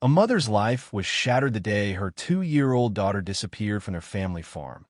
A mother's life was shattered the day her 2-year-old daughter disappeared from their family farm,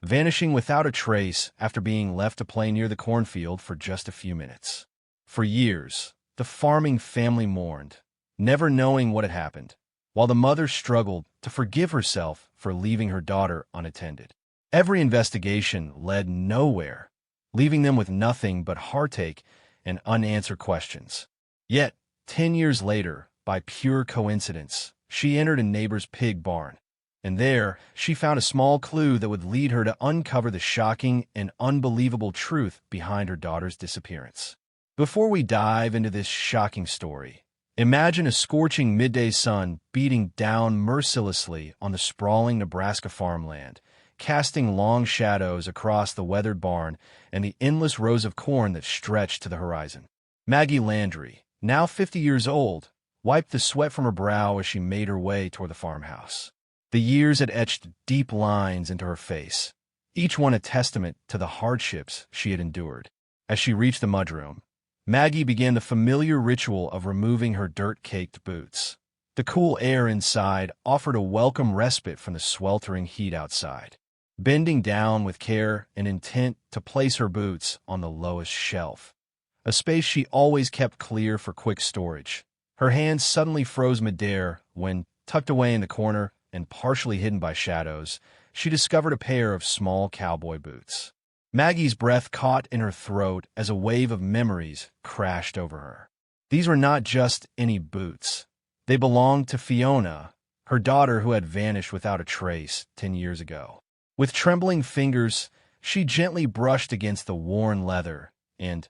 vanishing without a trace after being left to play near the cornfield for just a few minutes. For years, the farming family mourned, never knowing what had happened, while the mother struggled to forgive herself for leaving her daughter unattended. Every investigation led nowhere, leaving them with nothing but heartache and unanswered questions. Yet, 10 years later, by pure coincidence, she entered a neighbor's pig barn, and there she found a small clue that would lead her to uncover the shocking and unbelievable truth behind her daughter's disappearance. Before we dive into this shocking story, imagine a scorching midday sun beating down mercilessly on the sprawling Nebraska farmland, casting long shadows across the weathered barn and the endless rows of corn that stretched to the horizon. Maggie Landry, now 50 years old, wiped the sweat from her brow as she made her way toward the farmhouse. The years had etched deep lines into her face, each one a testament to the hardships she had endured. As she reached the mudroom, Maggie began the familiar ritual of removing her dirt-caked boots. The cool air inside offered a welcome respite from the sweltering heat outside. Bending down with care and intent to place her boots on the lowest shelf, a space she always kept clear for quick storage, her hands suddenly froze midair when, tucked away in the corner and partially hidden by shadows, she discovered a pair of small cowboy boots. Maggie's breath caught in her throat as a wave of memories crashed over her. These were not just any boots. They belonged to Fiona, her daughter who had vanished without a trace 10 years ago. With trembling fingers, she gently brushed against the worn leather and,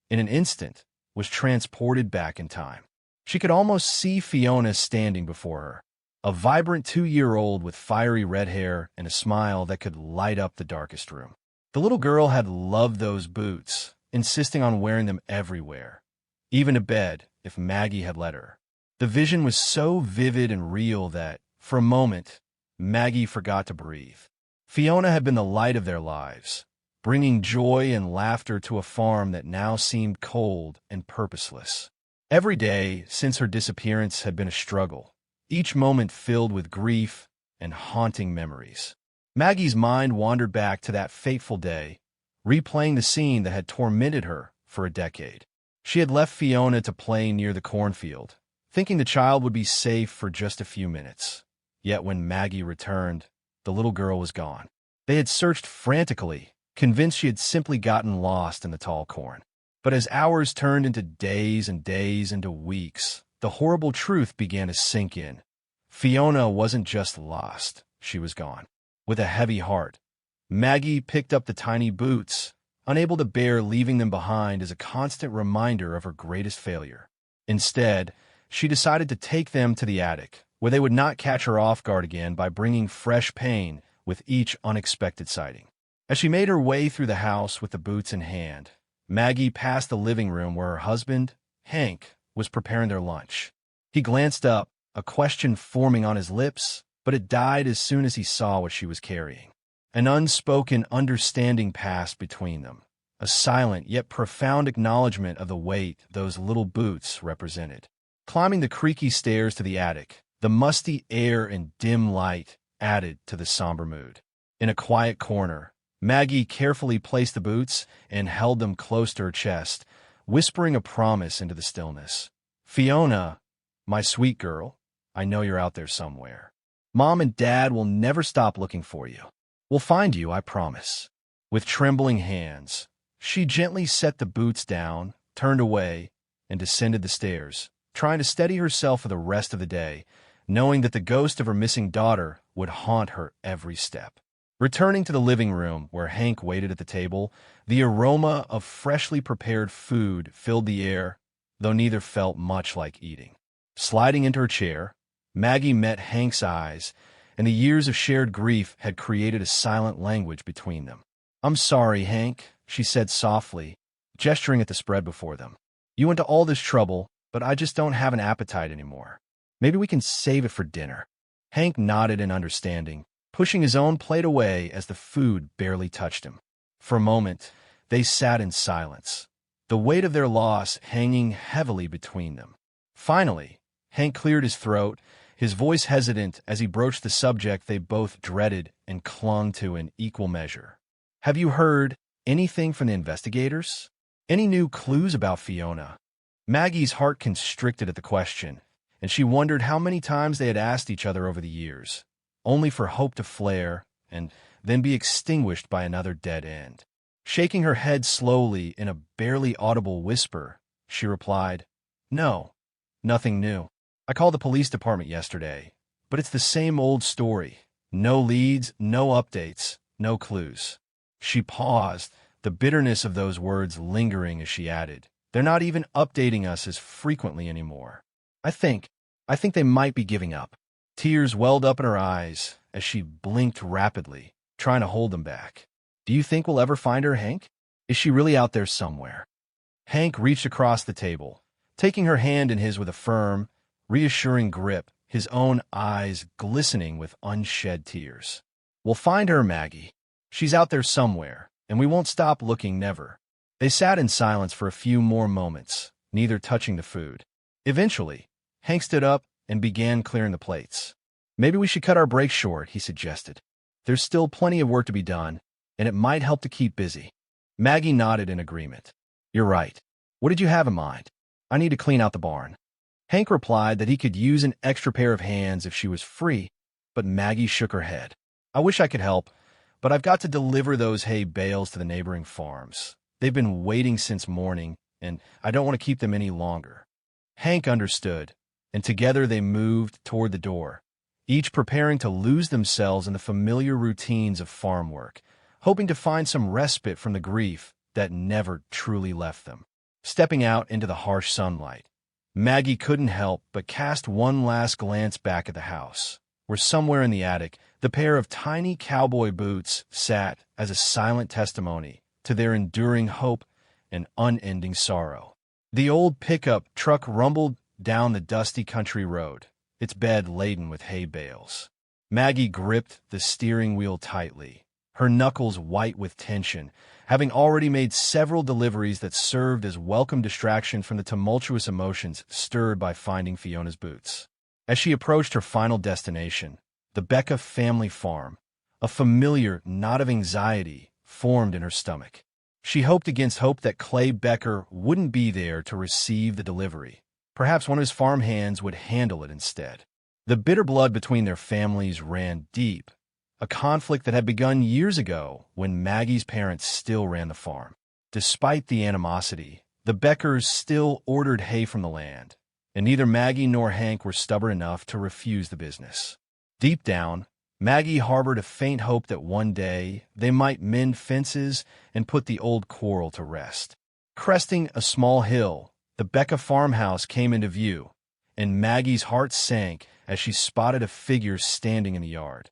in an instant, was transported back in time. She could almost see Fiona standing before her, a vibrant 2-year-old with fiery red hair and a smile that could light up the darkest room. The little girl had loved those boots, insisting on wearing them everywhere, even to bed if Maggie had let her. The vision was so vivid and real that, for a moment, Maggie forgot to breathe. Fiona had been the light of their lives, bringing joy and laughter to a farm that now seemed cold and purposeless. Every day since her disappearance had been a struggle, each moment filled with grief and haunting memories. Maggie's mind wandered back to that fateful day, replaying the scene that had tormented her for a decade. She had left Fiona to play near the cornfield, thinking the child would be safe for just a few minutes. Yet when Maggie returned, the little girl was gone. They had searched frantically, convinced she had simply gotten lost in the tall corn. But as hours turned into days and days into weeks, the horrible truth began to sink in. Fiona wasn't just lost, she was gone. With a heavy heart, Maggie picked up the tiny boots, unable to bear leaving them behind as a constant reminder of her greatest failure. Instead, she decided to take them to the attic, where they would not catch her off guard again by bringing fresh pain with each unexpected sighting. As she made her way through the house with the boots in hand, Maggie passed the living room where her husband, Hank, was preparing their lunch. He glanced up, a question forming on his lips, but it died as soon as he saw what she was carrying. An unspoken understanding passed between them, a silent yet profound acknowledgement of the weight those little boots represented. Climbing the creaky stairs to the attic, the musty air and dim light added to the somber mood. In a quiet corner, Maggie carefully placed the boots and held them close to her chest, whispering a promise into the stillness. "Fiona, my sweet girl, I know you're out there somewhere. Mom and Dad will never stop looking for you. We'll find you, I promise." With trembling hands, she gently set the boots down, turned away, and descended the stairs, trying to steady herself for the rest of the day, knowing that the ghost of her missing daughter would haunt her every step. Returning to the living room where Hank waited at the table, the aroma of freshly prepared food filled the air, though neither felt much like eating. Sliding into her chair, Maggie met Hank's eyes, and the years of shared grief had created a silent language between them. "I'm sorry, Hank," she said softly, gesturing at the spread before them. "You went to all this trouble, but I just don't have an appetite anymore. Maybe we can save it for dinner." Hank nodded in understanding, pushing his own plate away as the food barely touched him. For a moment, they sat in silence, the weight of their loss hanging heavily between them. Finally, Hank cleared his throat his voice hesitant as he broached the subject they both dreaded and clung to in equal measure. "Have you heard anything from the investigators? Any new clues about Fiona?" Maggie's heart constricted at the question, and she wondered how many times they had asked each other over the years, only for hope to flare and then be extinguished by another dead end. Shaking her head slowly in a barely audible whisper, she replied, "No, nothing new. I called the police department yesterday, but it's the same old story. No leads, no updates, no clues." She paused, the bitterness of those words lingering as she added, "They're not even updating us as frequently anymore. I think they might be giving up." Tears welled up in her eyes as she blinked rapidly, trying to hold them back. "Do you think we'll ever find her, Hank? Is she really out there somewhere?" Hank reached across the table, taking her hand in his with a firm, reassuring grip, his own eyes glistening with unshed tears. "We'll find her, Maggie. She's out there somewhere, and we won't stop looking, never." They sat in silence for a few more moments, neither touching the food. Eventually, Hank stood up and began clearing the plates. "Maybe we should cut our break short," he suggested. "There's still plenty of work to be done, and it might help to keep busy." Maggie nodded in agreement. "You're right. What did you have in mind?" "I need to clean out the barn." Hank replied that he could use an extra pair of hands if she was free, but Maggie shook her head. "I wish I could help, but I've got to deliver those hay bales to the neighboring farms. They've been waiting since morning, and I don't want to keep them any longer." Hank understood, and together they moved toward the door, each preparing to lose themselves in the familiar routines of farm work, hoping to find some respite from the grief that never truly left them. Stepping out into the harsh sunlight, Maggie couldn't help but cast one last glance back at the house, where somewhere in the attic, the pair of tiny cowboy boots sat as a silent testimony to their enduring hope and unending sorrow. The old pickup truck rumbled down the dusty country road, its bed laden with hay bales. Maggie gripped the steering wheel tightly, her knuckles white with tension, having already made several deliveries that served as welcome distraction from the tumultuous emotions stirred by finding Fiona's boots. As she approached her final destination, the Becca family farm, a familiar knot of anxiety formed in her stomach. She hoped against hope that Clay Becker wouldn't be there to receive the delivery. Perhaps one of his farm hands would handle it instead. The bitter blood between their families ran deep, a conflict that had begun years ago when Maggie's parents still ran the farm. Despite the animosity, the Beckers still ordered hay from the land, and neither Maggie nor Hank were stubborn enough to refuse the business. Deep down, Maggie harbored a faint hope that one day they might mend fences and put the old quarrel to rest. Cresting a small hill, the Becca farmhouse came into view, and Maggie's heart sank as she spotted a figure standing in the yard.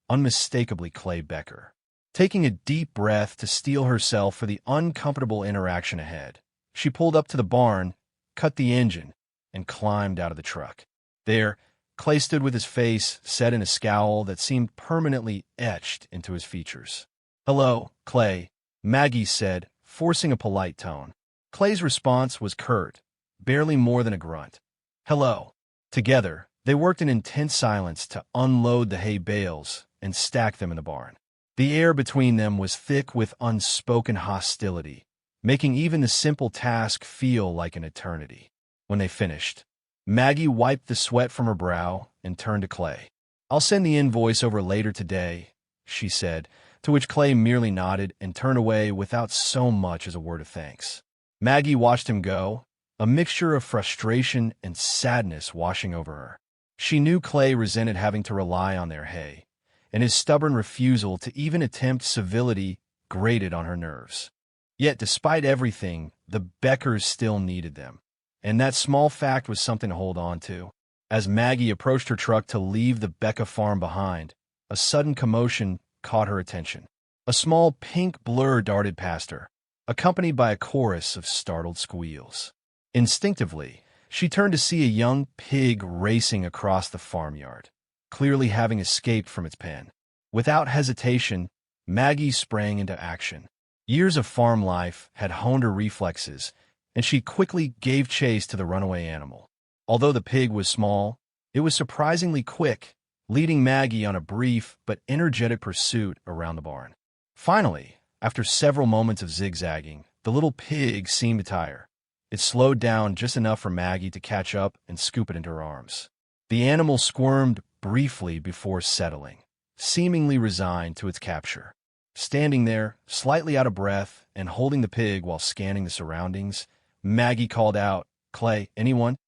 Unmistakably Clay Becker. Taking a deep breath to steel herself for the uncomfortable interaction ahead, she pulled up to the barn, cut the engine, and climbed out of the truck. There, Clay stood with his face set in a scowl that seemed permanently etched into his features. "Hello, Clay," Maggie said, forcing a polite tone. Clay's response was curt, barely more than a grunt. "Hello." Together, they worked in intense silence to unload the hay bales and stack them in the barn. The air between them was thick with unspoken hostility, making even the simple task feel like an eternity. When they finished, Maggie wiped the sweat from her brow and turned to Clay. "I'll send the invoice over later today," she said, to which Clay merely nodded and turned away without so much as a word of thanks. Maggie watched him go, a mixture of frustration and sadness washing over her. She knew Clay resented having to rely on their hay, and his stubborn refusal to even attempt civility grated on her nerves. Yet despite everything, the Beckers still needed them, and that small fact was something to hold on to. As Maggie approached her truck to leave the Becca farm behind, a sudden commotion caught her attention. A small pink blur darted past her, accompanied by a chorus of startled squeals. Instinctively, she turned to see a young pig racing across the farmyard, clearly having escaped from its pen. Without hesitation, Maggie sprang into action. Years of farm life had honed her reflexes, and she quickly gave chase to the runaway animal. Although the pig was small, It was surprisingly quick, leading Maggie on a brief but energetic pursuit around the barn. Finally, after several moments of zigzagging, the little pig seemed to tire. It slowed down just enough for Maggie to catch up and scoop it into her arms. The animal squirmed briefly before settling, seemingly resigned to its capture. Standing there, slightly out of breath and holding the pig while scanning the surroundings, Maggie called out, "Clay, anyone?"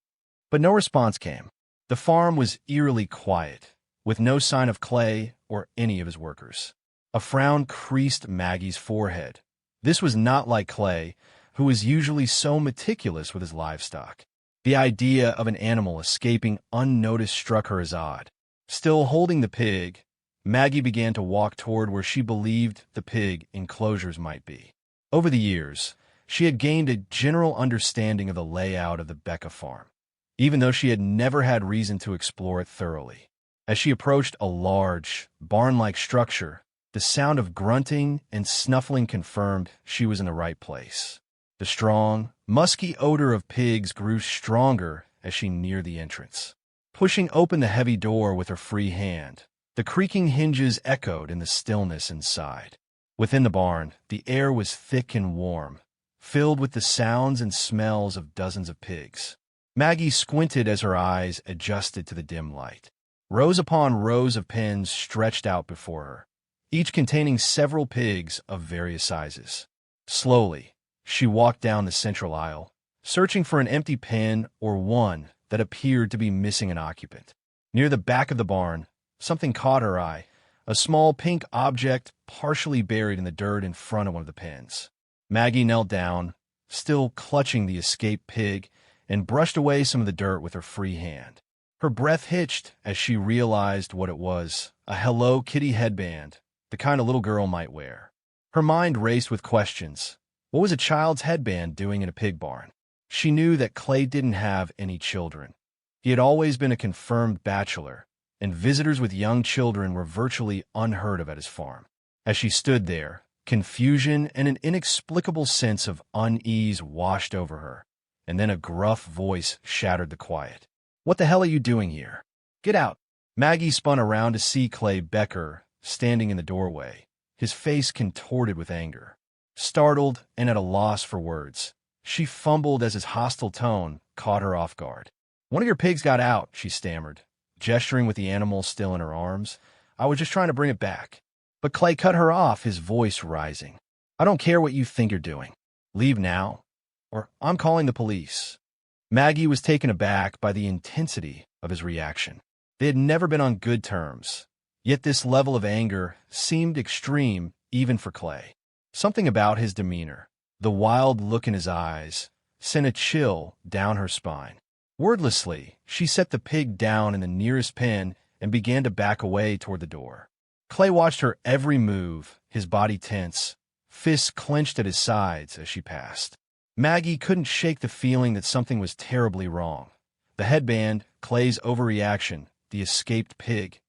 But no response came. The farm was eerily quiet, with no sign of Clay or any of his workers. A frown creased Maggie's forehead. This was not like Clay, who was usually so meticulous with his livestock. The idea of an animal escaping unnoticed struck her as odd. Still holding the pig, Maggie began to walk toward where she believed the pig enclosures might be. Over the years, she had gained a general understanding of the layout of the Becca farm, even though she had never had reason to explore it thoroughly. As she approached a large, barn-like structure, the sound of grunting and snuffling confirmed she was in the right place. The strong, musky odor of pigs grew stronger as she neared the entrance. Pushing open the heavy door with her free hand, the creaking hinges echoed in the stillness inside. Within the barn, the air was thick and warm, filled with the sounds and smells of dozens of pigs. Maggie squinted as her eyes adjusted to the dim light. Rows upon rows of pens stretched out before her, each containing several pigs of various sizes. Slowly, she walked down the central aisle, searching for an empty pen or one that appeared to be missing an occupant. Near the back of the barn, something caught her eye, a small pink object partially buried in the dirt in front of one of the pens. Maggie knelt down, still clutching the escaped pig, and brushed away some of the dirt with her free hand. Her breath hitched as she realized what it was, a Hello Kitty headband, the kind a little girl might wear. Her mind raced with questions. What was a child's headband doing in a pig barn? She knew that Clay didn't have any children. He had always been a confirmed bachelor, and visitors with young children were virtually unheard of at his farm. As she stood there, confusion and an inexplicable sense of unease washed over her, and then a gruff voice shattered the quiet. "What the hell are you doing here? Get out!" Maggie spun around to see Clay Becker standing in the doorway, his face contorted with anger. Startled and at a loss for words, she fumbled as his hostile tone caught her off guard. "One of your pigs got out," she stammered, gesturing with the animal still in her arms. "I was just trying to bring it back." But Clay cut her off, his voice rising. "I don't care what you think you're doing. Leave now, or I'm calling the police." Maggie was taken aback by the intensity of his reaction. They had never been on good terms, yet this level of anger seemed extreme even for Clay. Something about his demeanor, the wild look in his eyes, sent a chill down her spine. Wordlessly, she set the pig down in the nearest pen and began to back away toward the door. Clay watched her every move, his body tense, fists clenched at his sides as she passed. Maggie couldn't shake the feeling that something was terribly wrong. The headband, Clay's overreaction, the escaped pig,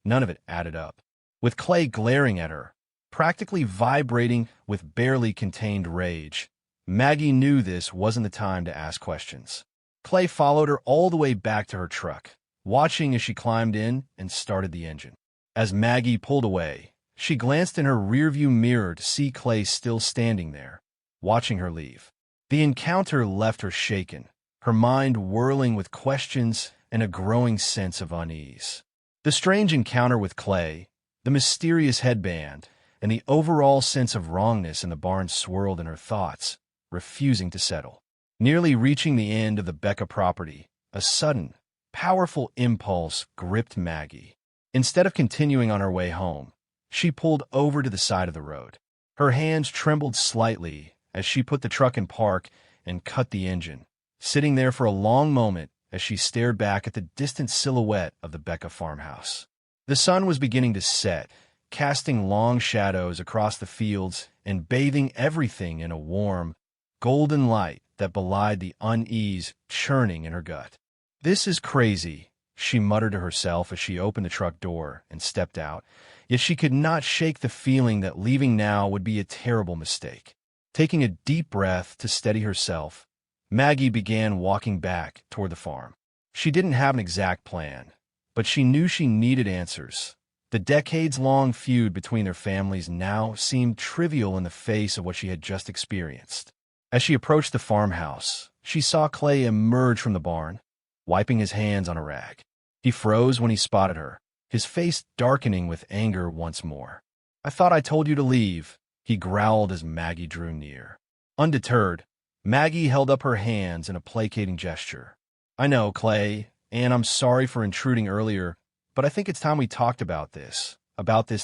none of it added up. With Clay glaring at her, practically vibrating with barely contained rage, Maggie knew this wasn't the time to ask questions. Clay followed her all the way back to her truck, watching as she climbed in and started the engine. As Maggie pulled away, she glanced in her rearview mirror to see Clay still standing there, watching her leave. The encounter left her shaken, her mind whirling with questions and a growing sense of unease. The strange encounter with Clay, the mysterious headband, and the overall sense of wrongness in the barn swirled in her thoughts, refusing to settle. Nearly reaching the end of the Becca property, a sudden, powerful impulse gripped Maggie. Instead of continuing on her way home, she pulled over to the side of the road. Her hands trembled slightly as she put the truck in park and cut the engine, sitting there for a long moment as she stared back at the distant silhouette of the Becca farmhouse. The sun was beginning to set, casting long shadows across the fields and bathing everything in a warm, golden light that belied the unease churning in her gut. "This is crazy," she muttered to herself as she opened the truck door and stepped out, yet she could not shake the feeling that leaving now would be a terrible mistake. Taking a deep breath to steady herself, Maggie began walking back toward the farm. She didn't have an exact plan, but she knew she needed answers. The decades-long feud between their families now seemed trivial in the face of what she had just experienced. As she approached the farmhouse, she saw Clay emerge from the barn, wiping his hands on a rag. He froze when he spotted her, his face darkening with anger once more. "I thought I told you to leave," he growled as Maggie drew near. Undeterred, Maggie held up her hands in a placating gesture. "I know, Clay, and I'm sorry for intruding earlier, but I think it's time we talked about this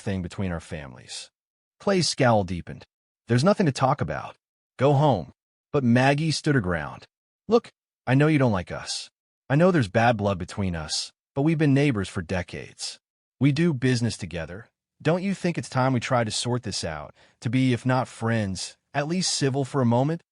thing between our families." Clay's scowl deepened. "There's nothing to talk about. Go home." But Maggie stood her ground. "Look, I know you don't like us. I know there's bad blood between us, but we've been neighbors for decades. We do business together. Don't you think it's time we try to sort this out, to be, if not friends, at least civil for a moment?"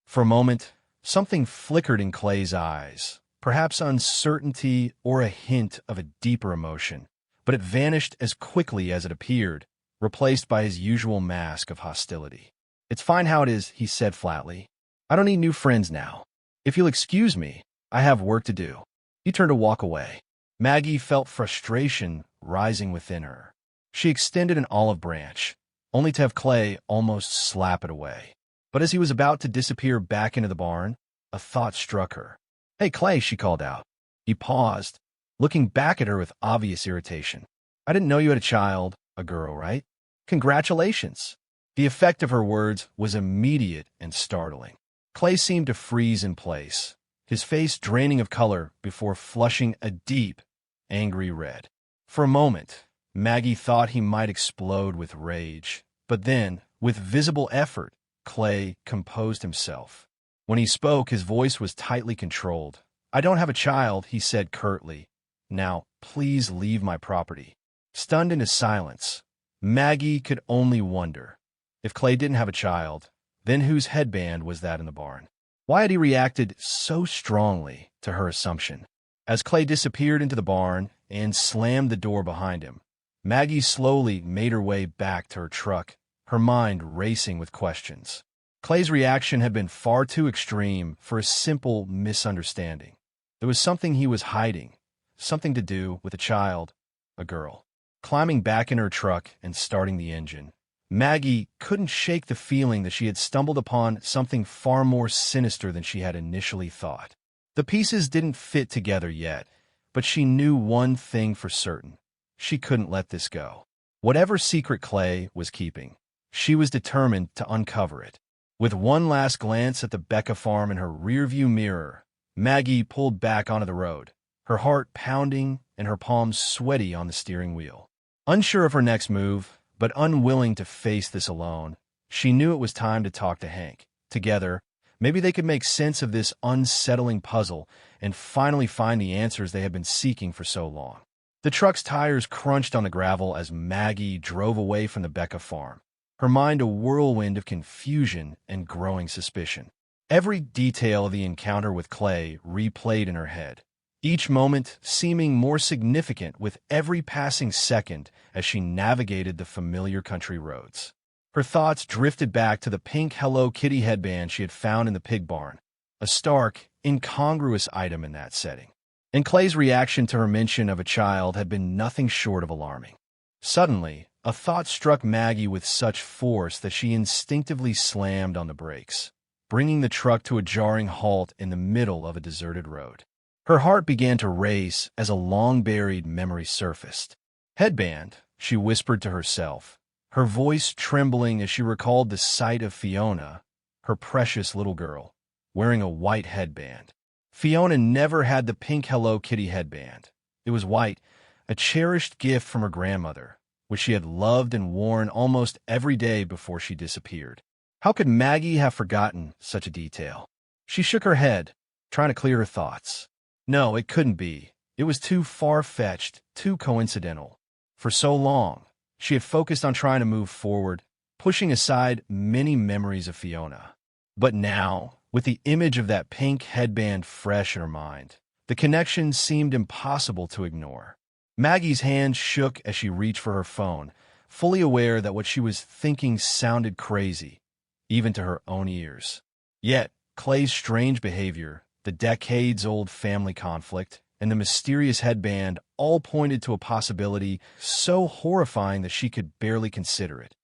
For a moment, something flickered in Clay's eyes, perhaps uncertainty or a hint of a deeper emotion, but it vanished as quickly as it appeared, replaced by his usual mask of hostility. "It's fine how it is," he said flatly. "I don't need new friends now. If you'll excuse me, I have work to do." He turned to walk away. Maggie felt frustration rising within her. She extended an olive branch, only to have Clay almost slap it away. But as he was about to disappear back into the barn, a thought struck her. "Hey, Clay," she called out. He paused, looking back at her with obvious irritation. "I didn't know you had a child, a girl, right? Congratulations." The effect of her words was immediate and startling. Clay seemed to freeze in place, his face draining of color before flushing a deep, angry red. For a moment, Maggie thought he might explode with rage, but then, with visible effort, Clay composed himself. When he spoke, his voice was tightly controlled. "I don't have a child," he said curtly. "Now, please leave my property." Stunned into silence, Maggie could only wonder. If Clay didn't have a child, then whose headband was that in the barn? Why had he reacted so strongly to her assumption? As Clay disappeared into the barn and slammed the door behind him, Maggie slowly made her way back to her truck, her mind racing with questions. Clay's reaction had been far too extreme for a simple misunderstanding. There was something he was hiding, something to do with a child, a girl. Climbing back in her truck and starting the engine, Maggie couldn't shake the feeling that she had stumbled upon something far more sinister than she had initially thought. The pieces didn't fit together yet, but she knew one thing for certain. She couldn't let this go. Whatever secret Clay was keeping, she was determined to uncover it. With one last glance at the Becca farm in her rearview mirror, Maggie pulled back onto the road, her heart pounding and her palms sweaty on the steering wheel. Unsure of her next move, but unwilling to face this alone, she knew it was time to talk to Hank. Together, maybe they could make sense of this unsettling puzzle and finally find the answers they had been seeking for so long. The truck's tires crunched on the gravel as Maggie drove away from the Becca farm, her mind a whirlwind of confusion and growing suspicion. Every detail of the encounter with Clay replayed in her head, each moment seeming more significant with every passing second as she navigated the familiar country roads. Her thoughts drifted back to the pink Hello Kitty headband she had found in the pig barn, a stark, incongruous item in that setting. And Clay's reaction to her mention of a child had been nothing short of alarming. Suddenly, a thought struck Maggie with such force that she instinctively slammed on the brakes, bringing the truck to a jarring halt in the middle of a deserted road. Her heart began to race as a long-buried memory surfaced. "Headband," she whispered to herself, her voice trembling as she recalled the sight of Fiona, her precious little girl, wearing a white headband. Fiona never had the pink Hello Kitty headband. It was white, a cherished gift from her grandmother, which she had loved and worn almost every day before she disappeared. How could Maggie have forgotten such a detail? She shook her head, trying to clear her thoughts. No, it couldn't be. It was too far-fetched, too coincidental. For so long, she had focused on trying to move forward, pushing aside many memories of Fiona. But now, with the image of that pink headband fresh in her mind, the connection seemed impossible to ignore. Maggie's hand shook as she reached for her phone, fully aware that what she was thinking sounded crazy, even to her own ears. Yet, Clay's strange behavior, the decades-old family conflict, and the mysterious headband all pointed to a possibility so horrifying that she could barely consider it.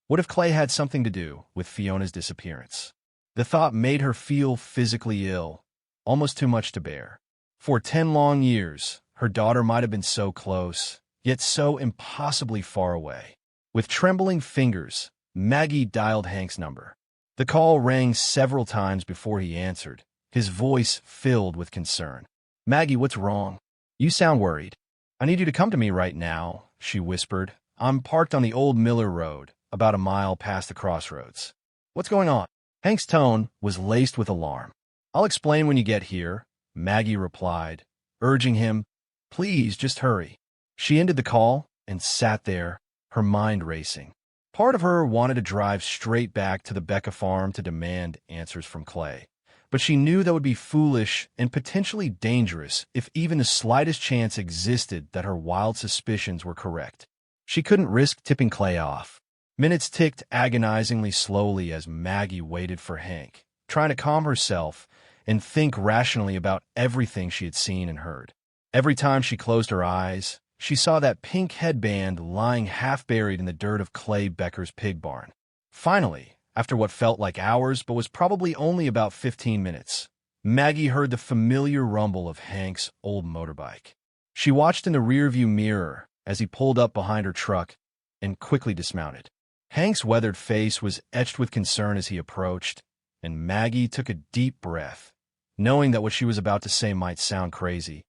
What if Clay had something to do with Fiona's disappearance? The thought made her feel physically ill, almost too much to bear. For 10 long years, her daughter might have been so close, yet so impossibly far away. With trembling fingers, Maggie dialed Hank's number. The call rang several times before he answered, his voice filled with concern. "Maggie, what's wrong? You sound worried." "I need you to come to me right now," she whispered. "I'm parked on the old Miller Road, about a mile past the crossroads." "What's going on?" Hank's tone was laced with alarm. "I'll explain when you get here," Maggie replied, urging him, "Please, just hurry." She ended the call and sat there, her mind racing. Part of her wanted to drive straight back to the Becca farm to demand answers from Clay, but she knew that would be foolish and potentially dangerous if even the slightest chance existed that her wild suspicions were correct. She couldn't risk tipping Clay off. Minutes ticked agonizingly slowly as Maggie waited for Hank, trying to calm herself and think rationally about everything she had seen and heard. Every time she closed her eyes, she saw that pink headband lying half-buried in the dirt of Clay Becker's pig barn. Finally, after what felt like hours but was probably only about 15 minutes, Maggie heard the familiar rumble of Hank's old motorbike. She watched in the rearview mirror as he pulled up behind her truck and quickly dismounted. Hank's weathered face was etched with concern as he approached, and Maggie took a deep breath, knowing that what she was about to say might sound crazy.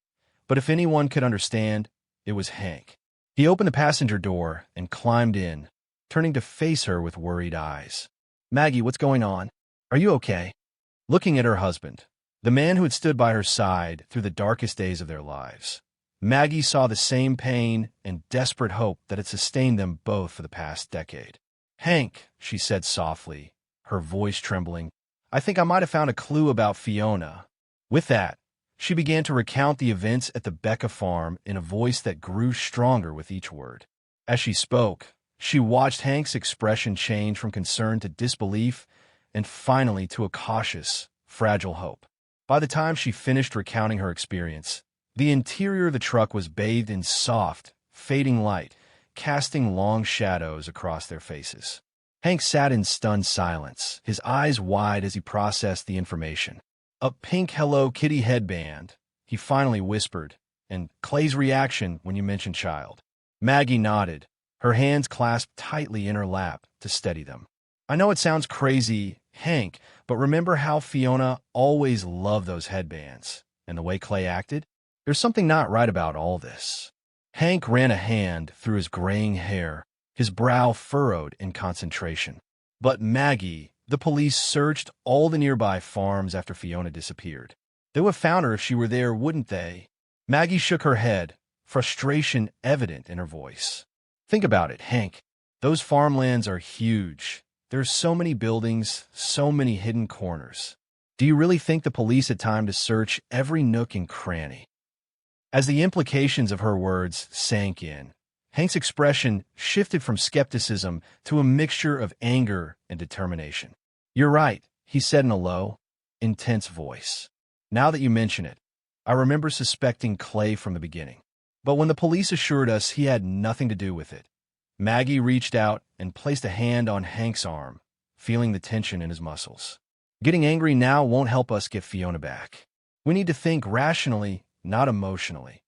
But if anyone could understand, it was Hank. He opened the passenger door and climbed in, turning to face her with worried eyes. "Maggie, what's going on? Are you okay?" Looking at her husband, the man who had stood by her side through the darkest days of their lives, Maggie saw the same pain and desperate hope that had sustained them both for the past decade. "Hank," she said softly, her voice trembling, "I think I might have found a clue about Fiona." With that, she began to recount the events at the Becca farm in a voice that grew stronger with each word. As she spoke, she watched Hank's expression change from concern to disbelief and finally to a cautious, fragile hope. By the time she finished recounting her experience, the interior of the truck was bathed in soft, fading light, casting long shadows across their faces. Hank sat in stunned silence, his eyes wide as he processed the information. "A pink Hello Kitty headband," he finally whispered, "and Clay's reaction when you mentioned child." Maggie nodded, her hands clasped tightly in her lap to steady them. "I know it sounds crazy, Hank, but remember how Fiona always loved those headbands, and the way Clay acted? There's something not right about all this." Hank ran a hand through his graying hair, his brow furrowed in concentration. "But Maggie, the police searched all the nearby farms after Fiona disappeared. They would have found her if she were there, wouldn't they?" Maggie shook her head, frustration evident in her voice. "Think about it, Hank. Those farmlands are huge. There's so many buildings, so many hidden corners. Do you really think the police had time to search every nook and cranny?" As the implications of her words sank in, Hank's expression shifted from skepticism to a mixture of anger and determination. "You're right," he said in a low, intense voice. "Now that you mention it, I remember suspecting Clay from the beginning. But when the police assured us he had nothing to do with it," Maggie reached out and placed a hand on Hank's arm, feeling the tension in his muscles. "Getting angry now won't help us get Fiona back. We need to think rationally, not emotionally."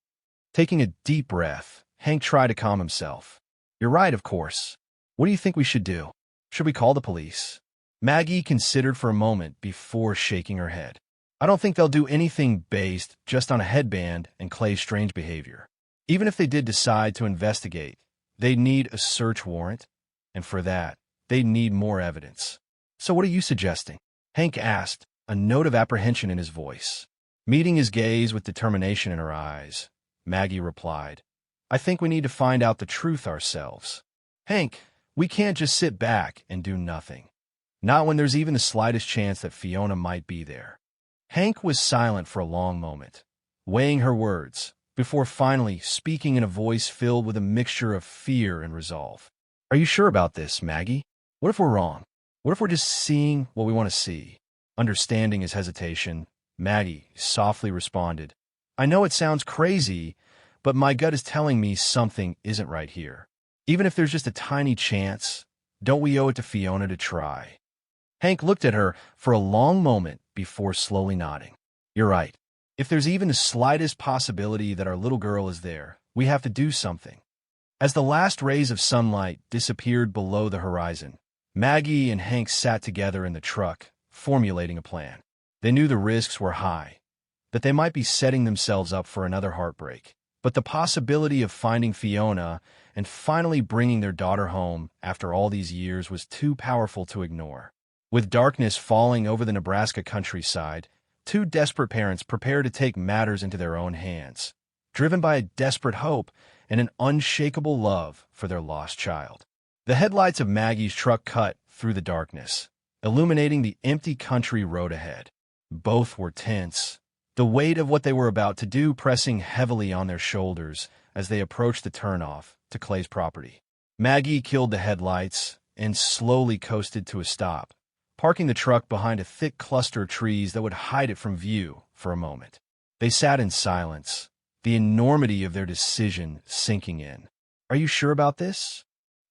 Taking a deep breath, Hank tried to calm himself. "You're right, of course. What do you think we should do? Should we call the police?" Maggie considered for a moment before shaking her head. "I don't think they'll do anything based just on a headband and Clay's strange behavior. Even if they did decide to investigate, they'd need a search warrant, and for that, they'd need more evidence." "So what are you suggesting?" Hank asked, a note of apprehension in his voice. Meeting his gaze with determination in her eyes, Maggie replied, "I think we need to find out the truth ourselves. Hank, we can't just sit back and do nothing. Not when there's even the slightest chance that Fiona might be there." Hank was silent for a long moment, weighing her words, before finally speaking in a voice filled with a mixture of fear and resolve. "Are you sure about this, Maggie? What if we're wrong? What if we're just seeing what we want to see?" Understanding his hesitation, Maggie softly responded, I know it sounds crazy, but my gut is telling me something isn't right here. Even if there's just a tiny chance, don't we owe it to Fiona to try?" Hank looked at her for a long moment before slowly nodding. "You're right. If there's even the slightest possibility that our little girl is there, we have to do something." As the last rays of sunlight disappeared below the horizon, Maggie and Hank sat together in the truck, formulating a plan. They knew the risks were high, that they might be setting themselves up for another heartbreak. But the possibility of finding Fiona and finally bringing their daughter home after all these years was too powerful to ignore. With darkness falling over the Nebraska countryside, two desperate parents prepared to take matters into their own hands, driven by a desperate hope and an unshakable love for their lost child. The headlights of Maggie's truck cut through the darkness, illuminating the empty country road ahead. Both were tense, the weight of what they were about to do pressing heavily on their shoulders as they approached the turnoff to Clay's property. Maggie killed the headlights and slowly coasted to a stop, parking the truck behind a thick cluster of trees that would hide it from view for a moment. They sat in silence, the enormity of their decision sinking in. "Are you sure about this?"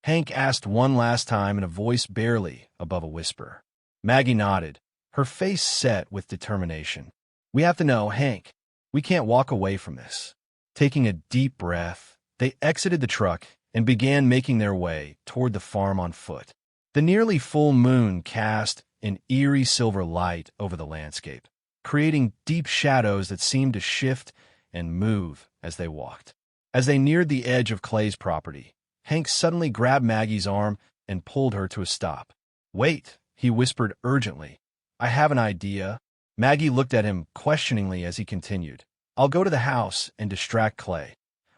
Hank asked one last time in a voice barely above a whisper. Maggie nodded, her face set with determination. "We have to know, Hank. We can't walk away from this." Taking a deep breath, they exited the truck and began making their way toward the farm on foot. The nearly full moon cast an eerie silver light over the landscape, creating deep shadows that seemed to shift and move as they walked. As they neared the edge of Clay's property, Hank suddenly grabbed Maggie's arm and pulled her to a stop. "Wait," he whispered urgently. "I have an idea." Maggie looked at him questioningly as he continued. "I'll go to the house and distract Clay.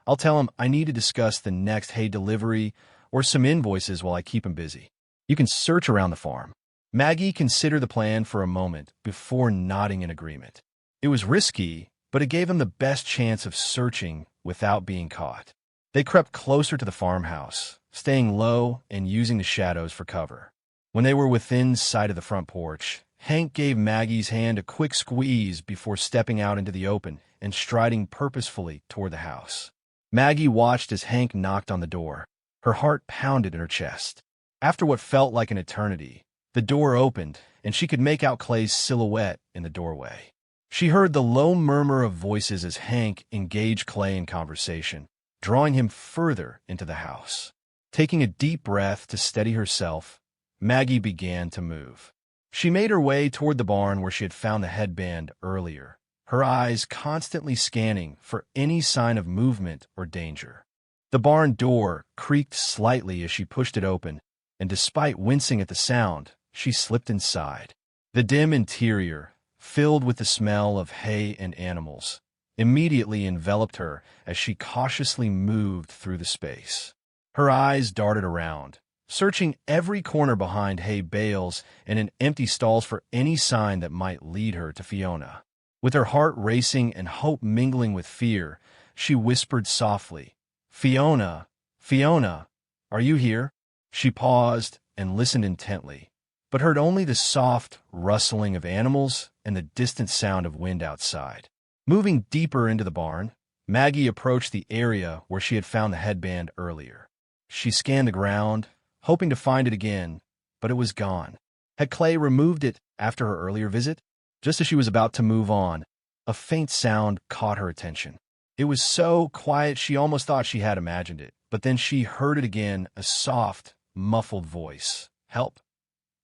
I'll tell him I need to discuss the next hay delivery or some invoices while I keep him busy. You can search around the farm." Maggie considered the plan for a moment before nodding in agreement. It was risky, but it gave him the best chance of searching without being caught. They crept closer to the farmhouse, staying low and using the shadows for cover. When they were within sight of the front porch, Hank gave Maggie's hand a quick squeeze before stepping out into the open and striding purposefully toward the house. Maggie watched as Hank knocked on the door. Her heart pounded in her chest. After what felt like an eternity, the door opened, and she could make out Clay's silhouette in the doorway. She heard the low murmur of voices as Hank engaged Clay in conversation, drawing him further into the house. Taking a deep breath to steady herself, Maggie began to move. She made her way toward the barn where she had found the headband earlier, her eyes constantly scanning for any sign of movement or danger. The barn door creaked slightly as she pushed it open, and despite wincing at the sound, she slipped inside. The dim interior, filled with the smell of hay and animals, immediately enveloped her as she cautiously moved through the space. Her eyes darted around, searching every corner behind hay bales and in empty stalls for any sign that might lead her to Fiona. With her heart racing and hope mingling with fear, she whispered softly, "Fiona, Fiona, are you here?" She paused and listened intently, but heard only the soft rustling of animals and the distant sound of wind outside. Moving deeper into the barn, Maggie approached the area where she had found the headband earlier. She scanned the ground, hoping to find it again, but it was gone. Had Clay removed it after her earlier visit? Just as she was about to move on, a faint sound caught her attention. It was so quiet she almost thought she had imagined it, but then she heard it again, a soft, muffled voice. "Help.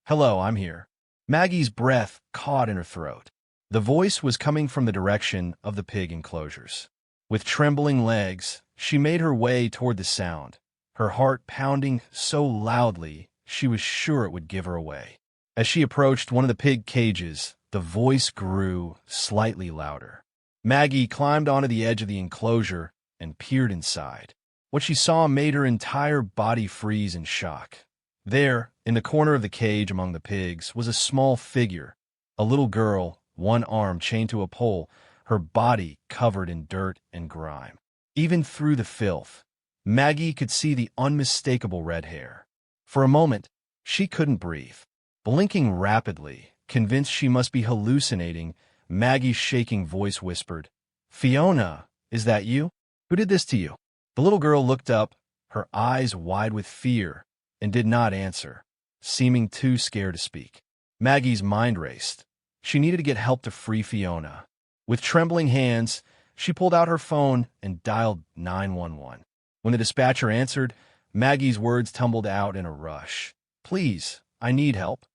Hello, I'm here." Maggie's breath caught in her throat. The voice was coming from the direction of the pig enclosures. With trembling legs, she made her way toward the sound, her heart pounding so loudly she was sure it would give her away. As she approached one of the pig cages, the voice grew slightly louder. Maggie climbed onto the edge of the enclosure and peered inside. What she saw made her entire body freeze in shock. There, in the corner of the cage among the pigs, was a small figure, a little girl, one arm chained to a pole, her body covered in dirt and grime. Even through the filth, Maggie could see the unmistakable red hair. For a moment, she couldn't breathe. Blinking rapidly, convinced she must be hallucinating, Maggie's shaking voice whispered, "Fiona, is that you? Who did this to you?" The little girl looked up, her eyes wide with fear, and did not answer, seeming too scared to speak. Maggie's mind raced. She needed to get help to free Fiona. With trembling hands, she pulled out her phone and dialed 911. When the dispatcher answered, Maggie's words tumbled out in a rush. "Please, I need help.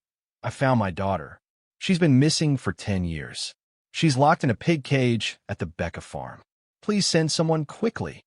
I found my daughter. She's been missing for 10 years. She's locked in a pig cage at the Becca farm. Please send someone quickly."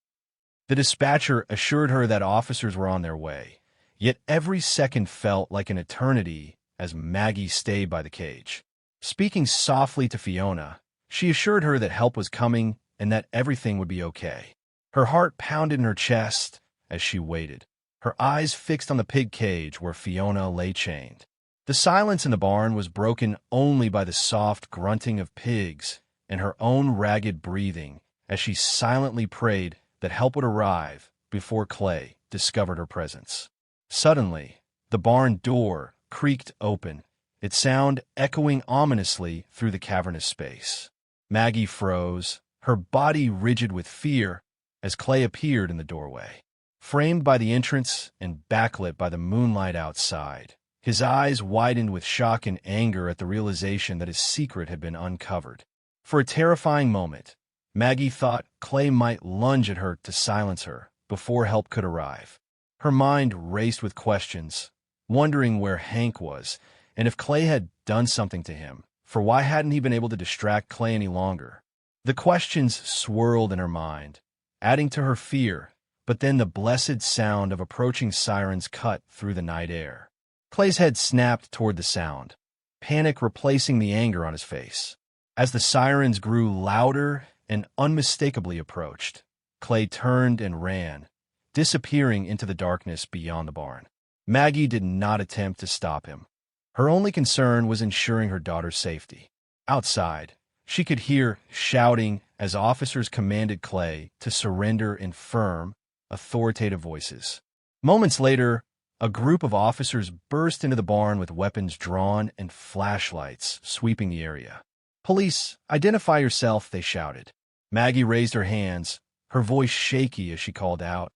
The dispatcher assured her that officers were on their way, yet every second felt like an eternity as Maggie stayed by the cage. Speaking softly to Fiona, she assured her that help was coming and that everything would be okay. Her heart pounded in her chest as she waited, her eyes fixed on the pig cage where Fiona lay chained. The silence in the barn was broken only by the soft grunting of pigs and her own ragged breathing as she silently prayed that help would arrive before Clay discovered her presence. Suddenly, the barn door creaked open, its sound echoing ominously through the cavernous space. Maggie froze, her body rigid with fear, as Clay appeared in the doorway. Framed by the entrance and backlit by the moonlight outside, his eyes widened with shock and anger at the realization that his secret had been uncovered. For a terrifying moment, Maggie thought Clay might lunge at her to silence her before help could arrive. Her mind raced with questions, wondering where Hank was and if Clay had done something to him, for why hadn't he been able to distract Clay any longer? The questions swirled in her mind, adding to her fear, but then the blessed sound of approaching sirens cut through the night air. Clay's head snapped toward the sound, panic replacing the anger on his face. As the sirens grew louder and unmistakably approached, Clay turned and ran, disappearing into the darkness beyond the barn. Maggie did not attempt to stop him. Her only concern was ensuring her daughter's safety. Outside, she could hear shouting as officers commanded Clay to surrender in firm, authoritative voices. Moments later, a group of officers burst into the barn with weapons drawn and flashlights sweeping the area. "Police, identify yourself," they shouted. Maggie raised her hands, her voice shaky as she called out,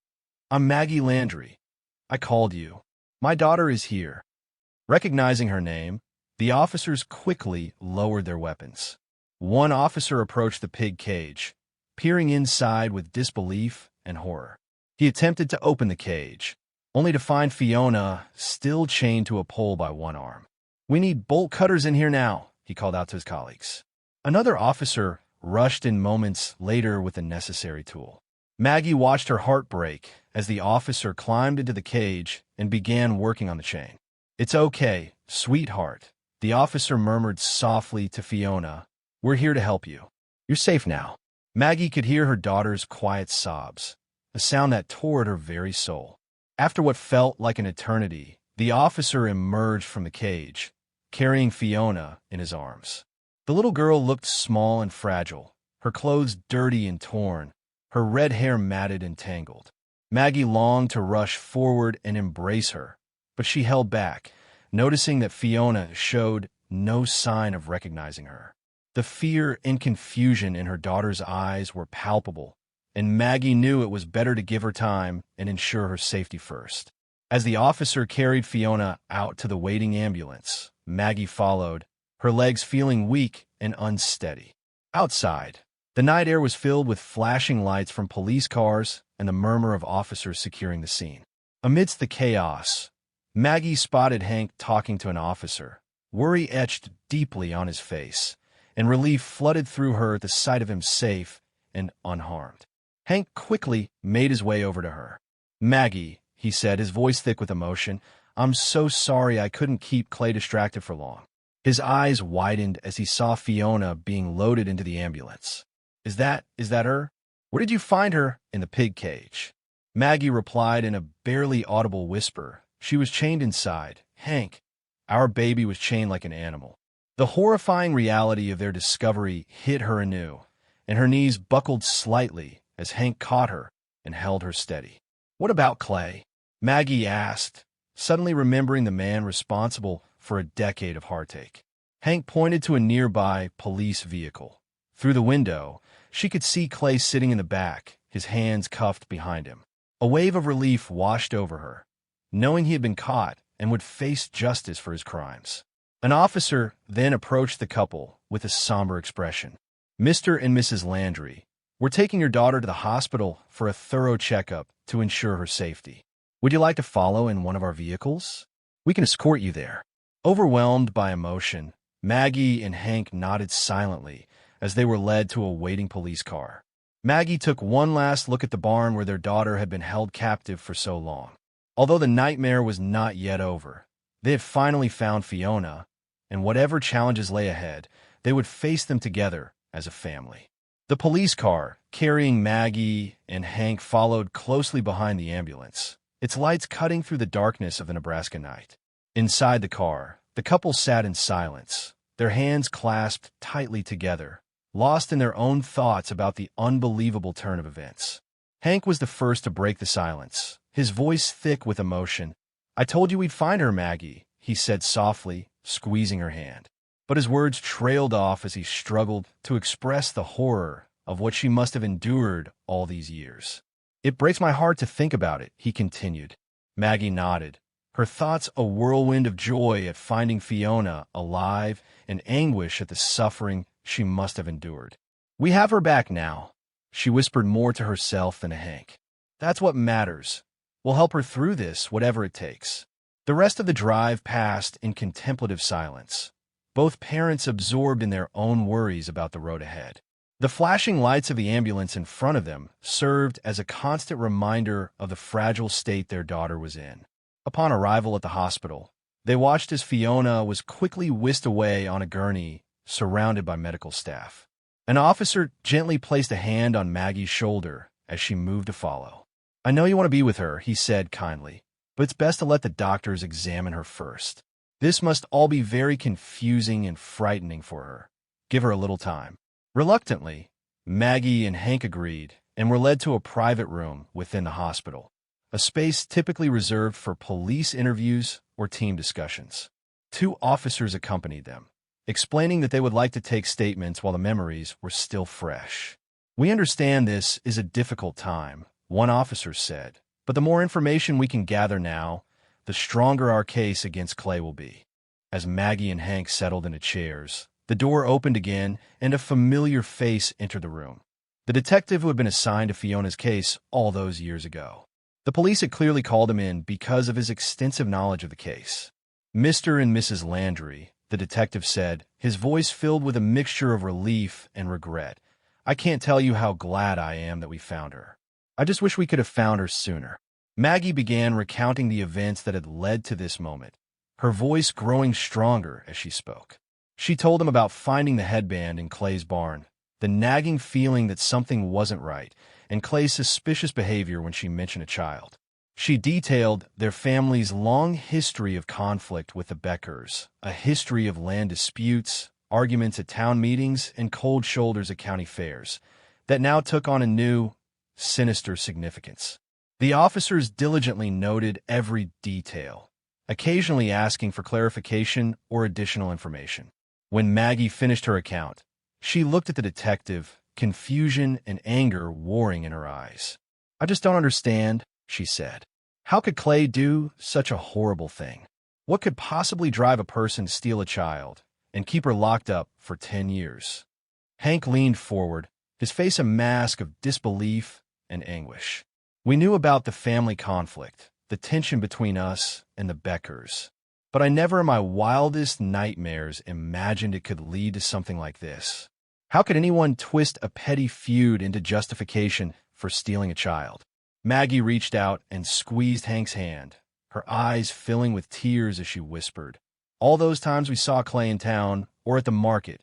"I'm Maggie Landry. I called you. My daughter is here." Recognizing her name, the officers quickly lowered their weapons. One officer approached the pig cage, peering inside with disbelief and horror. He attempted to open the cage, only to find Fiona still chained to a pole by one arm. "We need bolt cutters in here now," he called out to his colleagues. Another officer rushed in moments later with the necessary tool. Maggie watched her heart break as the officer climbed into the cage and began working on the chain. "It's okay, sweetheart," the officer murmured softly to Fiona. "We're here to help you. You're safe now." Maggie could hear her daughter's quiet sobs, a sound that tore at her very soul. After what felt like an eternity, the officer emerged from the cage, carrying Fiona in his arms. The little girl looked small and fragile, her clothes dirty and torn, her red hair matted and tangled. Maggie longed to rush forward and embrace her, but she held back, noticing that Fiona showed no sign of recognizing her. The fear and confusion in her daughter's eyes were palpable, and Maggie knew it was better to give her time and ensure her safety first. As the officer carried Fiona out to the waiting ambulance, Maggie followed, her legs feeling weak and unsteady. Outside, the night air was filled with flashing lights from police cars and the murmur of officers securing the scene. Amidst the chaos, Maggie spotted Hank talking to an officer, worry etched deeply on his face, and relief flooded through her at the sight of him safe and unharmed. Hank quickly made his way over to her. "Maggie," he said, his voice thick with emotion, "I'm so sorry I couldn't keep Clay distracted for long." His eyes widened as he saw Fiona being loaded into the ambulance. Is that her? Where did you find her?" "In the pig cage." Maggie replied in a barely audible whisper. "She was chained inside. Hank, our baby was chained like an animal." The horrifying reality of their discovery hit her anew, and her knees buckled slightly as Hank caught her and held her steady. "What about Clay?" Maggie asked, suddenly remembering the man responsible for a decade of heartache. Hank pointed to a nearby police vehicle. Through the window, She could see Clay sitting in the back, his hands cuffed behind him. A wave of relief washed over her, knowing he had been caught and would face justice for his crimes. An officer then approached the couple with a somber expression. "Mr. and Mrs. Landry, we're taking your daughter to the hospital for a thorough checkup to ensure her safety. Would you like to follow in one of our vehicles? We can escort you there." Overwhelmed by emotion, Maggie and Hank nodded silently as they were led to a waiting police car. Maggie took one last look at the barn where their daughter had been held captive for so long. Although the nightmare was not yet over, they had finally found Fiona, and whatever challenges lay ahead, they would face them together as a family. The police car, carrying Maggie and Hank, followed closely behind the ambulance, its lights cutting through the darkness of the Nebraska night. Inside the car, the couple sat in silence, their hands clasped tightly together, lost in their own thoughts about the unbelievable turn of events. Hank was the first to break the silence, his voice thick with emotion. "I told you we'd find her, Maggie," he said softly, squeezing her hand. But his words trailed off as he struggled to express the horror of what she must have endured all these years. "It breaks my heart to think about it," he continued. Maggie nodded, her thoughts a whirlwind of joy at finding Fiona alive and anguish at the suffering she must have endured. "We have her back now," she whispered, more to herself than to Hank. "That's what matters. We'll help her through this, whatever it takes." The rest of the drive passed in contemplative silence, both parents absorbed in their own worries about the road ahead. The flashing lights of the ambulance in front of them served as a constant reminder of the fragile state their daughter was in. Upon arrival at the hospital, they watched as Fiona was quickly whisked away on a gurney, surrounded by medical staff. An officer gently placed a hand on Maggie's shoulder as she moved to follow. "I know you want to be with her," he said kindly, "but it's best to let the doctors examine her first. This must all be very confusing and frightening for her. Give her a little time." Reluctantly, Maggie and Hank agreed and were led to a private room within the hospital, a space typically reserved for police interviews or team discussions. Two officers accompanied them, explaining that they would like to take statements while the memories were still fresh. "We understand this is a difficult time," one officer said, "but the more information we can gather now, the stronger our case against Clay will be." As Maggie and Hank settled into chairs, the door opened again and a familiar face entered the room. The detective who had been assigned to Fiona's case all those years ago. The police had clearly called him in because of his extensive knowledge of the case. "Mr. and Mrs. Landry," the detective said, his voice filled with a mixture of relief and regret. "I can't tell you how glad I am that we found her. I just wish we could have found her sooner." Maggie began recounting the events that had led to this moment, her voice growing stronger as she spoke. She told him about finding the headband in Clay's barn, the nagging feeling that something wasn't right, and Clay's suspicious behavior when she mentioned a child. She detailed their family's long history of conflict with the Beckers, a history of land disputes, arguments at town meetings, and cold shoulders at county fairs that now took on a new, sinister significance. The officers diligently noted every detail, occasionally asking for clarification or additional information. When Maggie finished her account, she looked at the detective, confusion and anger warring in her eyes. "I just don't understand," she said. "How could Clay do such a horrible thing? What could possibly drive a person to steal a child and keep her locked up for 10 years? Hank leaned forward, his face a mask of disbelief and anguish. "We knew about the family conflict, the tension between us and the Beckers. But I never in my wildest nightmares imagined it could lead to something like this. How could anyone twist a petty feud into justification for stealing a child?" Maggie reached out and squeezed Hank's hand, her eyes filling with tears as she whispered, "All those times we saw Clay in town or at the market,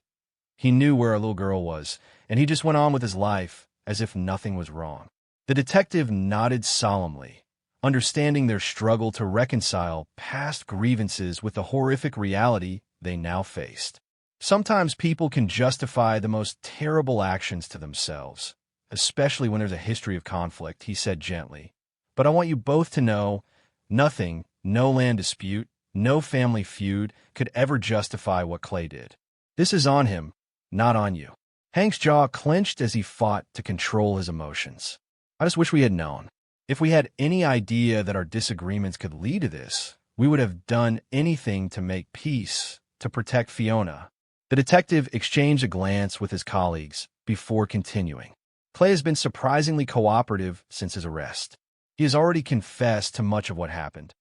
he knew where our little girl was, and he just went on with his life as if nothing was wrong." The detective nodded solemnly, understanding their struggle to reconcile past grievances with the horrific reality they now faced. Sometimes people can justify the most terrible actions to themselves, especially when there's a history of conflict, he said gently. "But I want you both to know, nothing, no land dispute, no family feud could ever justify what Clay did. This is on him, not on you." Hank's jaw clenched as he fought to control his emotions. I just wish we had known. If we had any idea that our disagreements could lead to this, we would have done anything to make peace, to protect Fiona. The detective exchanged a glance with his colleagues before continuing. Clay has been surprisingly cooperative since his arrest. He has already confessed to much of what happened.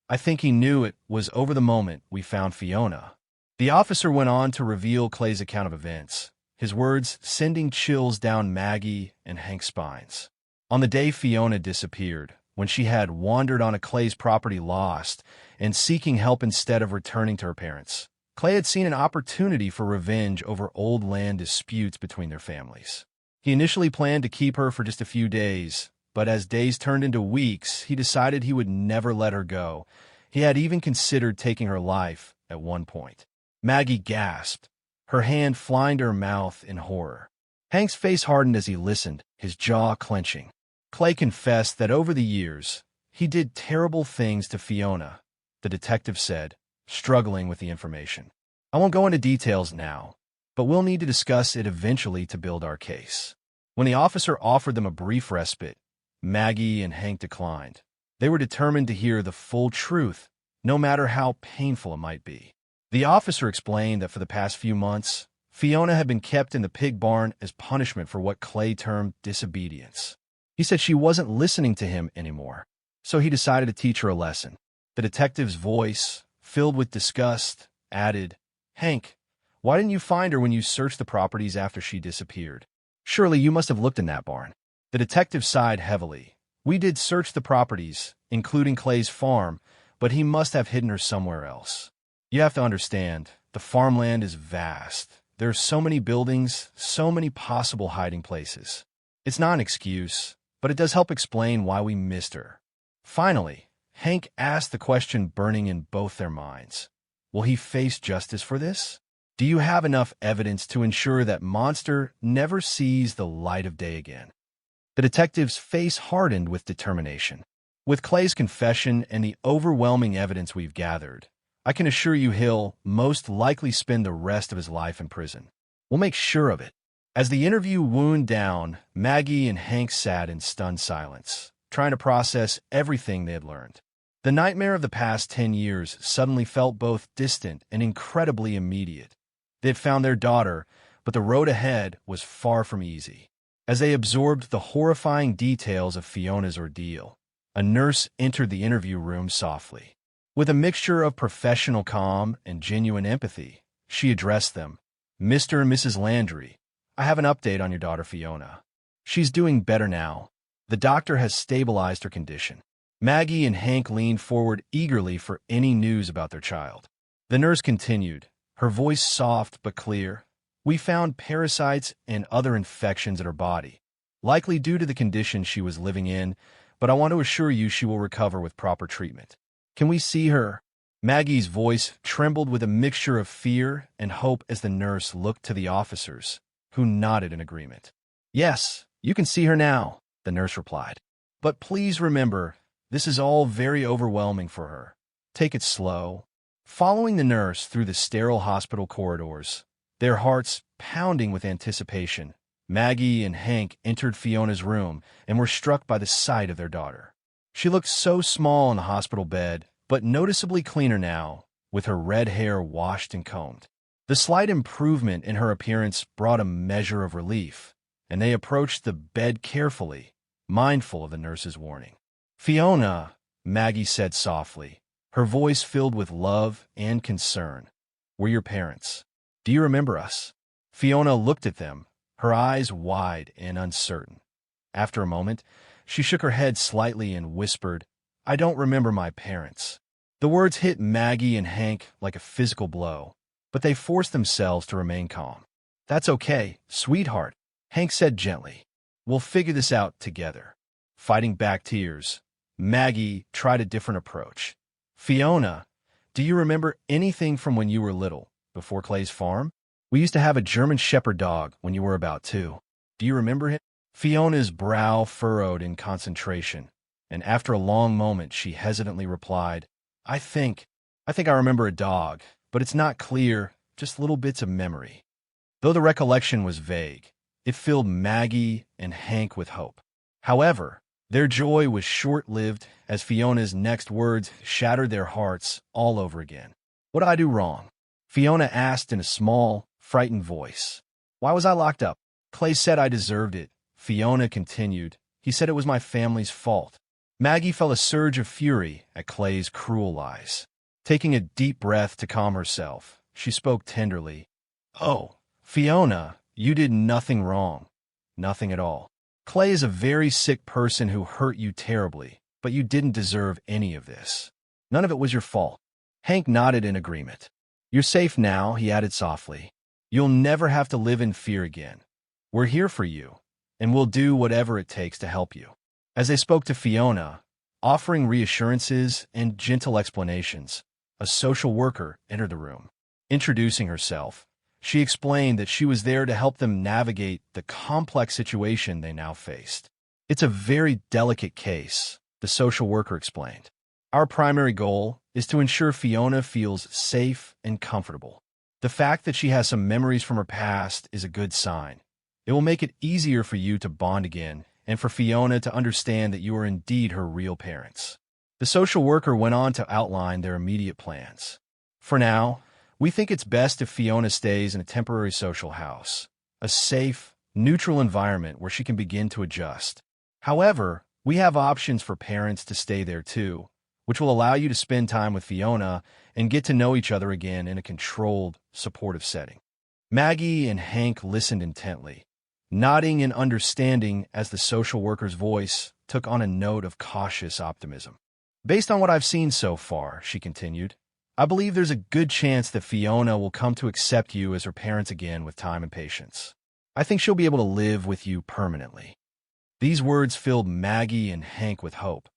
I think he knew it was over the moment we found Fiona. The officer went on to reveal Clay's account of events, his words sending chills down Maggie and Hank's spines. On the day Fiona disappeared, when she had wandered on a Clay's property lost and seeking help instead of returning to her parents, Clay had seen an opportunity for revenge over old land disputes between their families. He initially planned to keep her for just a few days, but as days turned into weeks, he decided he would never let her go. He had even considered taking her life at one point. Maggie gasped, her hand flying to her mouth in horror. Hank's face hardened as he listened, his jaw clenching. Clay confessed that over the years, he did terrible things to Fiona, the detective said, struggling with the information. I won't go into details now, but we'll need to discuss it eventually to build our case. When the officer offered them a brief respite, Maggie and Hank declined. They were determined to hear the full truth, no matter how painful it might be. The officer explained that for the past few months, Fiona had been kept in the pig barn as punishment for what Clay termed disobedience. He said she wasn't listening to him anymore, so he decided to teach her a lesson. The detective's voice, filled with disgust, added, "Hank, why didn't you find her when you searched the properties after she disappeared? Surely you must have looked in that barn." The detective sighed heavily. "We did search the properties, including Clay's farm, but he must have hidden her somewhere else. You have to understand, the farmland is vast. There are so many buildings, so many possible hiding places. It's not an excuse, but it does help explain why we missed her." Finally, Hank asked the question burning in both their minds. Will he face justice for this? Do you have enough evidence to ensure that monster never sees the light of day again? The detective's face hardened with determination. With Clay's confession and the overwhelming evidence we've gathered, I can assure you he'll most likely spend the rest of his life in prison. We'll make sure of it. As the interview wound down, Maggie and Hank sat in stunned silence, trying to process everything they had learned. The nightmare of the past 10 years suddenly felt both distant and incredibly immediate. They had found their daughter, but the road ahead was far from easy. As they absorbed the horrifying details of Fiona's ordeal, a nurse entered the interview room softly. With a mixture of professional calm and genuine empathy, she addressed them. "Mr. and Mrs. Landry, I have an update on your daughter Fiona. She's doing better now. The doctor has stabilized her condition." Maggie and Hank leaned forward eagerly for any news about their child. The nurse continued, her voice soft but clear. "We found parasites and other infections in her body, likely due to the condition she was living in, but I want to assure you she will recover with proper treatment. Can we see her?" Maggie's voice trembled with a mixture of fear and hope as the nurse looked to the officers, who nodded in agreement. "Yes, you can see her now," the nurse replied. "But please remember, this is all very overwhelming for her. Take it slow." Following the nurse through the sterile hospital corridors, their hearts pounding with anticipation, Maggie and Hank entered Fiona's room and were struck by the sight of their daughter. She looked so small on the hospital bed, but noticeably cleaner now, with her red hair washed and combed. The slight improvement in her appearance brought a measure of relief, and they approached the bed carefully, mindful of the nurse's warning. "Fiona," Maggie said softly, her voice filled with love and concern. "We're your parents. Do you remember us?" Fiona looked at them, her eyes wide and uncertain. After a moment, she shook her head slightly and whispered, "I don't remember my parents." The words hit Maggie and Hank like a physical blow, but they forced themselves to remain calm. "That's okay, sweetheart," Hank said gently. "We'll figure this out together." Fighting back tears, Maggie tried a different approach. "Fiona, do you remember anything from when you were little, before Clay's farm? We used to have a German Shepherd dog when you were about 2. Do you remember him?" Fiona's brow furrowed in concentration, and after a long moment she hesitantly replied, I think I remember a dog, but it's not clear, just little bits of memory." Though the recollection was vague, it filled Maggie and Hank with hope. However, their joy was short-lived as Fiona's next words shattered their hearts all over again. "What did I do wrong?" Fiona asked in a small, frightened voice. "Why was I locked up?" "Clay said I deserved it," Fiona continued. "He said it was my family's fault." Maggie felt a surge of fury at Clay's cruel lies. Taking a deep breath to calm herself, she spoke tenderly. "Oh, Fiona, you did nothing wrong. Nothing at all. Clay is a very sick person who hurt you terribly, but you didn't deserve any of this. None of it was your fault." Hank nodded in agreement. "You're safe now," he added softly. "You'll never have to live in fear again. We're here for you, and we'll do whatever it takes to help you." As they spoke to Fiona, offering reassurances and gentle explanations, a social worker entered the room. Introducing herself, she explained that she was there to help them navigate the complex situation they now faced. "It's a very delicate case," the social worker explained. "Our primary goal is to ensure Fiona feels safe and comfortable. The fact that she has some memories from her past is a good sign. It will make it easier for you to bond again and for Fiona to understand that you are indeed her real parents." The social worker went on to outline their immediate plans. "For now, we think it's best if Fiona stays in a temporary social house, a safe, neutral environment where she can begin to adjust. However, we have options for parents to stay there too, which will allow you to spend time with Fiona and get to know each other again in a controlled, supportive setting." Maggie and Hank listened intently, nodding in understanding as the social worker's voice took on a note of cautious optimism. "Based on what I've seen so far," she continued, "I believe there's a good chance that Fiona will come to accept you as her parents again with time and patience. I think she'll be able to live with you permanently." These words filled Maggie and Hank with hope,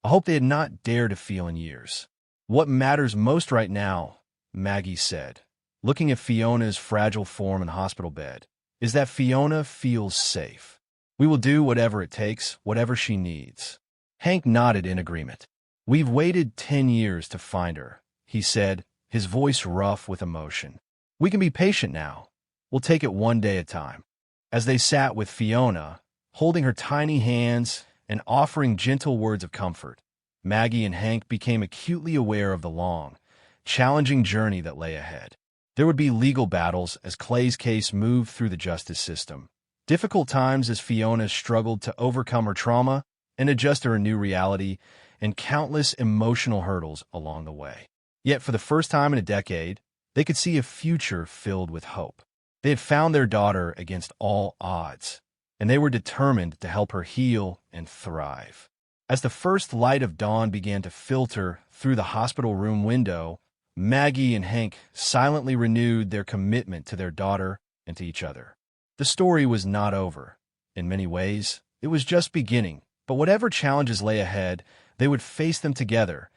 a hope they had not dared to feel in years. "What matters most right now," Maggie said, looking at Fiona's fragile form in the hospital bed, "is that Fiona feels safe. We will do whatever it takes, whatever she needs." Hank nodded in agreement. "We've waited 10 years to find her," he said, his voice rough with emotion. "We can be patient now. We'll take it one day at a time." As they sat with Fiona, holding her tiny hands and offering gentle words of comfort, Maggie and Hank became acutely aware of the long, challenging journey that lay ahead. There would be legal battles as Clay's case moved through the justice system, difficult times as Fiona struggled to overcome her trauma and adjust to her new reality, and countless emotional hurdles along the way. Yet for the first time in a decade, they could see a future filled with hope. They had found their daughter against all odds, and they were determined to help her heal and thrive. As the first light of dawn began to filter through the hospital room window, Maggie and Hank silently renewed their commitment to their daughter and to each other. The story was not over. In many ways, it was just beginning, but whatever challenges lay ahead, they would face them together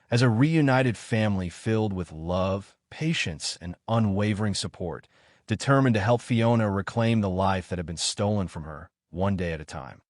as a reunited family filled with love, patience, and unwavering support, determined to help Fiona reclaim the life that had been stolen from her, one day at a time.